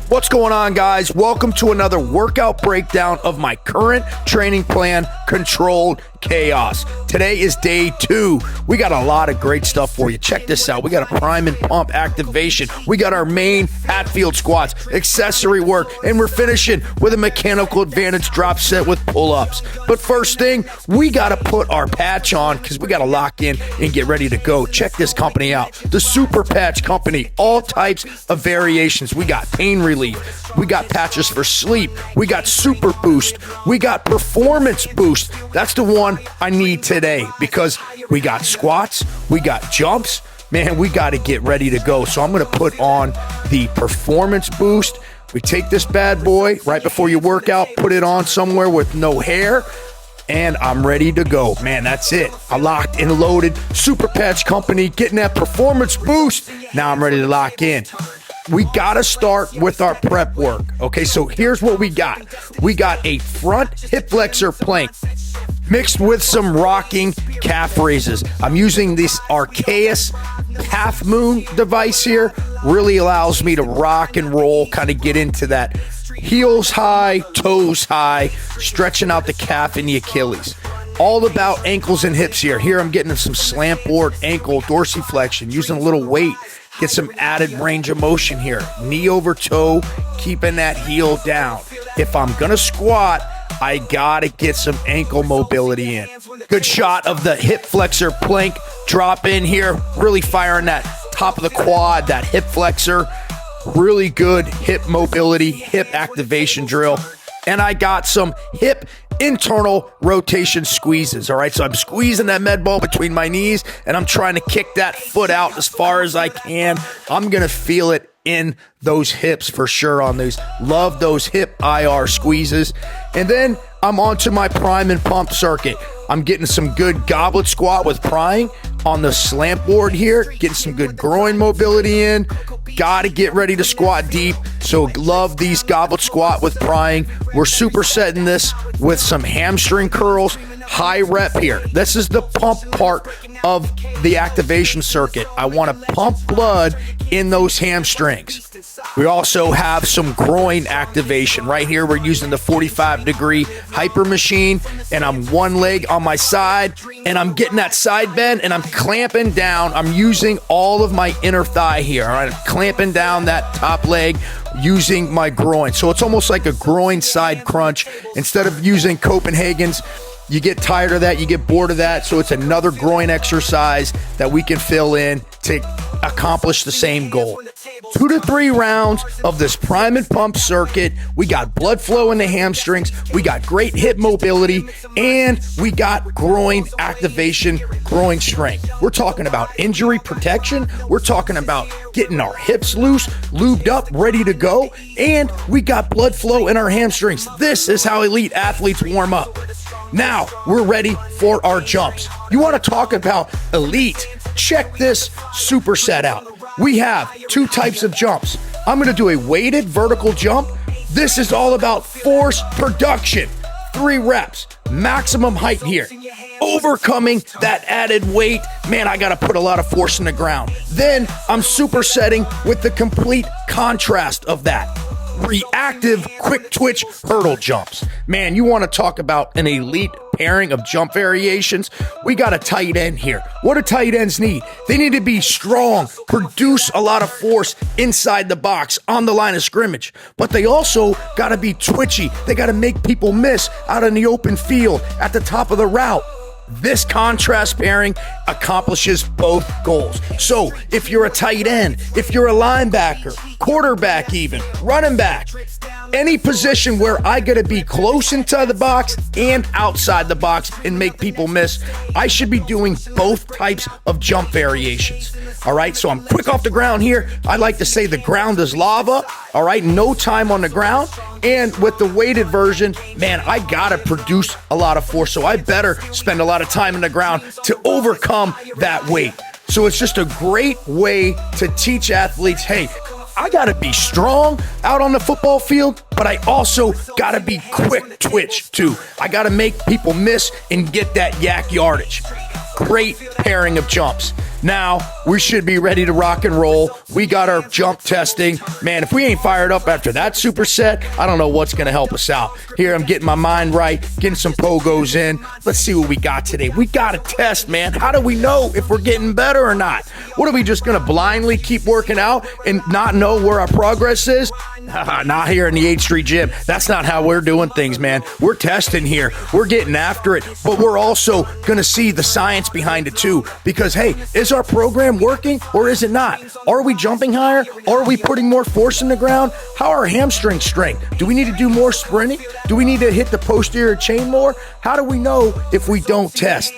What's going on, guys? Welcome to another workout breakdown of my current training plan, Controlled Chaos. Today is day 2. We got a lot of great stuff for you. Check this out. We got a prime and pump activation. We got our main Hatfield squats, accessory work, and we're finishing with a mechanical advantage drop set with pull-ups. But first thing, we got to put our patch on because we got to lock in and get ready to go. Check this company out. The Super Patch Company. All types of variations. We got pain relief. We got patches for sleep. We got Super Boost. We got Performance Boost. That's the one I need today because we got squats, we got jumps. Man, we got to get ready to go. So I'm going to put on the Performance Boost. We take this bad boy right before you work out, put it on somewhere with no hair, and I'm ready to go. Man, that's it. I locked and loaded. Super Patch Company, getting that Performance Boost. Now I'm ready to lock in. We got to start with our prep work. Okay, so here's what we got. We got a front hip flexor plank mixed with some rocking calf raises. I'm using this Archaeus half moon device here. Really allows me to rock and roll, kind of get into that heels high, toes high, stretching out the calf and the Achilles. All about ankles and hips here. Here I'm getting some slant board ankle dorsiflexion, using a little weight. Get some added range of motion here. Knee over toe, keeping that heel down. If I'm gonna squat, I gotta get some ankle mobility in. Good shot of the hip flexor plank drop in here. Really firing that top of the quad, that hip flexor. Really good hip mobility, hip activation drill. And I got some hip internal rotation squeezes. All right, so I'm squeezing that med ball between my knees and I'm trying to kick that foot out as far as I can. I'm gonna feel it in those hips for sure on these. Love those hip IR squeezes. And then I'm onto my prime and pump circuit. I'm getting some good goblet squat with prying on the slant board here, getting some good groin mobility in. Gotta get ready to squat deep. So love these goblet squat with prying. We're supersetting this with some hamstring curls. High rep here. This is the pump part of the activation circuit. I want to pump blood in those hamstrings. We also have some groin activation. Right here, we're using the 45-degree hyper machine, and I'm one leg on my side, and I'm getting that side bend, and I'm clamping down. I'm using all of my inner thigh here. All right, I'm clamping down that top leg using my groin. So it's almost like a groin side crunch. Instead of using Copenhagen's, you get tired of that, you get bored of that, so it's another groin exercise that we can fill in to accomplish the same goal. 2 to 3 rounds of this prime and pump circuit. We got blood flow in the hamstrings, we got great hip mobility, and we got groin activation, groin strength. We're talking about injury protection, we're talking about getting our hips loose, lubed up, ready to go, and we got blood flow in our hamstrings. This is how elite athletes warm up. Now, we're ready for our jumps. You want to talk about elite? Check this superset out. We have 2 types of jumps. I'm going to do a weighted vertical jump. This is all about force production. 3 reps, maximum height here. Overcoming that added weight. Man, I got to put a lot of force in the ground. Then I'm supersetting with the complete contrast of that. Reactive quick twitch hurdle jumps. Man, you want to talk about an elite pairing of jump variations? We got a tight end here. What do tight ends need? They need to be strong, produce a lot of force inside the box on the line of scrimmage, but they also got to be twitchy. They got to make people miss out in the open field at the top of the route. This contrast pairing accomplishes both goals. So if you're a tight end, if you're a linebacker, quarterback even, running back, any position where I got to be close into the box and outside the box and make people miss, I should be doing both types of jump variations. All right, so I'm quick off the ground here. I like to say the ground is lava. All right, no time on the ground. And with the weighted version, man, I gotta produce a lot of force, so I better spend a lot of time in the ground to overcome that weight. So it's just a great way to teach athletes, hey, I gotta be strong out on the football field, but I also gotta be quick twitch too. I gotta make people miss and get that yak yardage. Great pairing of jumps. Now, we should be ready to rock and roll. We got our jump testing. Man, if we ain't fired up after that superset, I don't know what's going to help us out. Here, I'm getting my mind right, getting some pogos in. Let's see what we got today. We got to test, man. How do we know if we're getting better or not? What, are we just going to blindly keep working out and not know where our progress is? Not here in the 8th Street Gym. That's not how we're doing things, man. We're testing here. We're getting after it, but we're also going to see the science behind it too, because, hey, is our program working or is it not? Are we jumping higher? Are we putting more force in the ground? How are our hamstring strength? Do we need to do more sprinting? Do we need to hit the posterior chain more? How do we know if we don't test?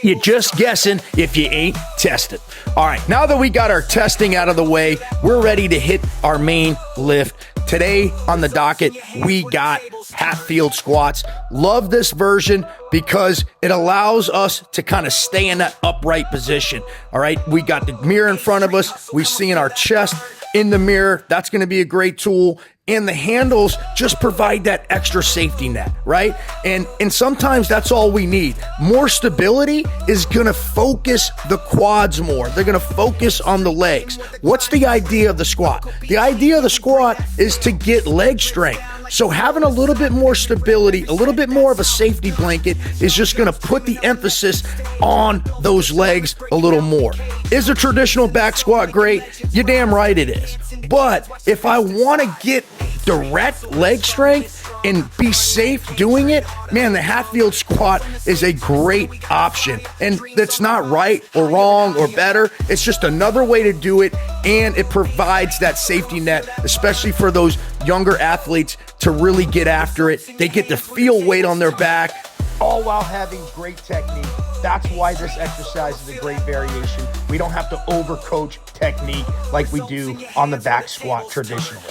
You're just guessing if you ain't tested. All right, now that we got our testing out of the way, we're ready to hit our main lift. Today on the docket, we got Hatfield squats. Love this version because it allows us to kind of stay in that upright position. All right, we got the mirror in front of us. We see in our chest in the mirror. That's going to be a great tool. And the handles just provide that extra safety net, right? And sometimes that's all we need. More stability is going to focus the quads more. They're going to focus on the legs. What's the idea of the squat? The idea of the squat is to get leg strength. So having a little bit more stability, a little bit more of a safety blanket is just going to put the emphasis on those legs a little more. Is a traditional back squat great? You're damn right it is. But if I want to get direct leg strength and be safe doing it, man, the Hatfield squat is a great option. And that's not right or wrong or better. It's just another way to do it, and it provides that safety net, especially for those younger athletes to really get after it. They get to feel weight on their back, all while having great technique. That's why this exercise is a great variation. We don't have to overcoach technique like we do on the back squat traditionally.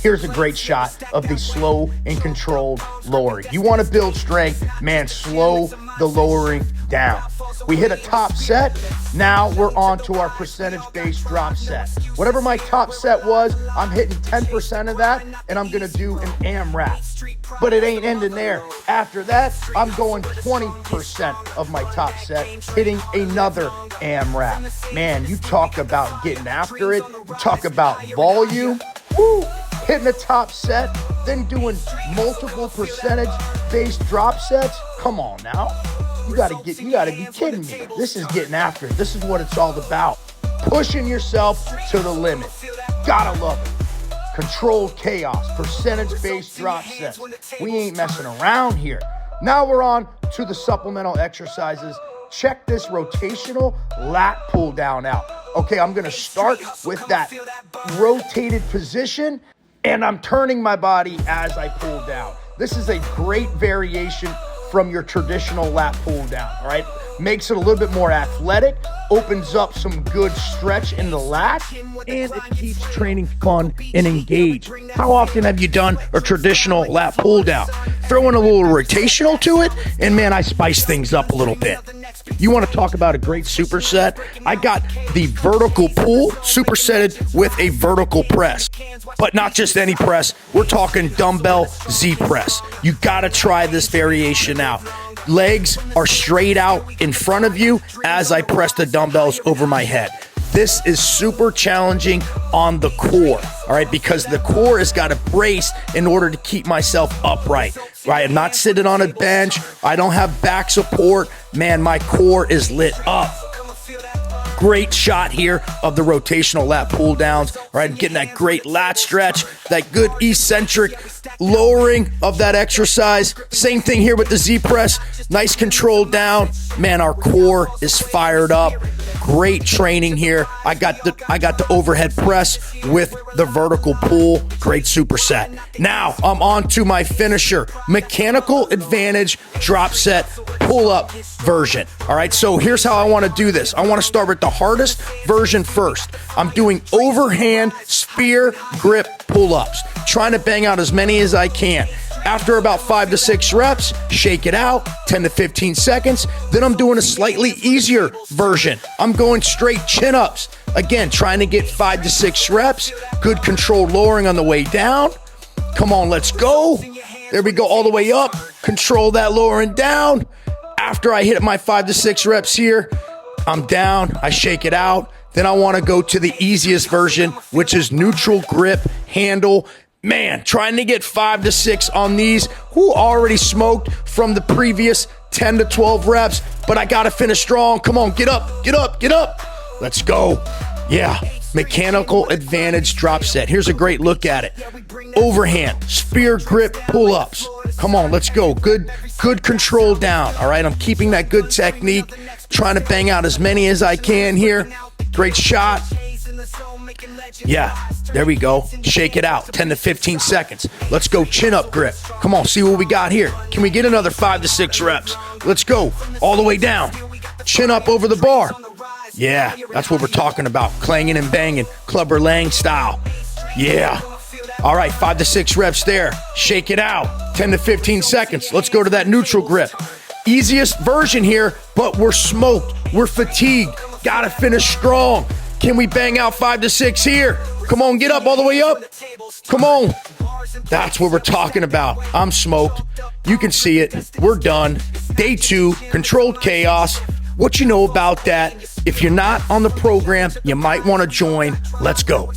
Here's a great shot of the slow and controlled lowering. You want to build strength, man, slow the lowering down. We hit a top set. Now we're on to our percentage-based drop set. Whatever my top set was, I'm hitting 10% of that, and I'm going to do an AMRAP. But it ain't ending there. After that, I'm going 20% of my top set, hitting another AMRAP. Man, you talk about getting after it. You talk about volume. Woo! Hitting the top set, then doing multiple percentage-based drop sets. Come on now. You gotta be kidding me. This is getting after it. This is what it's all about. Pushing yourself to the limit. Gotta love it. Controlled chaos, percentage-based drop sets. We ain't messing around here. Now we're on to the supplemental exercises. Check this rotational lat pull down out. Okay, I'm gonna start with that rotated position, and I'm turning my body as I pull down. This is a great variation from your traditional lat pull down, all right? Makes it a little bit more athletic, opens up some good stretch in the lat, and it keeps training fun and engaged. How often have you done a traditional lat pull down? Throw in a little rotational to it, and man, I spice things up a little bit. You want to talk about a great superset? I got the vertical pull supersetted with a vertical press, but not just any press. We're talking dumbbell Z press. You got to try this variation out. Legs are straight out in front of you as I press the dumbbells over my head. This is super challenging on the core, all right, because the core has got to brace in order to keep myself upright, right? I'm not sitting on a bench. I don't have back support. Man, my core is lit up. Great shot here of the rotational lat pull downs, all right? Getting that great lat stretch, that good eccentric lowering of that exercise. Same thing here with the Z press. Nice control down. Man, our core is fired up. Great training here. I got the overhead press with the vertical pull. Great superset. Now I'm on to my finisher, mechanical advantage drop set pull-up version. All right, so here's how I want to do this. I want to start with the hardest version first. I'm doing overhand spear grip pull-ups, trying to bang out as many as I can. After about 5 to 6 reps, shake it out, 10 to 15 seconds. Then I'm doing a slightly easier version. I'm going straight chin-ups. Again, trying to get 5 to 6 reps. Good controlled lowering on the way down. Come on, let's go. There we go, all the way up. Control that lowering down. After I hit my 5 to 6 reps here, I'm down, I shake it out. Then I want to go to the easiest version, which is neutral grip handle. Man, trying to get 5 to 6 on these. Who already smoked from the previous 10 to 12 reps, but I got to finish strong. Come on, get up, get up, get up. Let's go. Yeah, mechanical advantage drop set. Here's a great look at it. Overhand, spear grip pull-ups. Come on, let's go. Good control down. All right, I'm keeping that good technique, trying to bang out as many as I can here. Great shot. Yeah, there we go. Shake it out. 10 to 15 seconds. Let's go chin up grip. Come on, see what we got here. Can we get another 5 to 6 reps? Let's go. All the way down. Chin up over the bar. Yeah, that's what we're talking about. Clanging and banging. Clubber Lang style. Yeah. All right, 5 to 6 reps there. Shake it out. 10 to 15 seconds. Let's go to that neutral grip. Easiest version here, but we're smoked. We're fatigued. Gotta finish strong. Can we bang out 5 to 6 here? Come on, get up all the way up. Come on. That's what we're talking about. I'm smoked. You can see it. We're done. Day 2, controlled chaos. What you know about that? If you're not on the program, you might want to join. Let's go.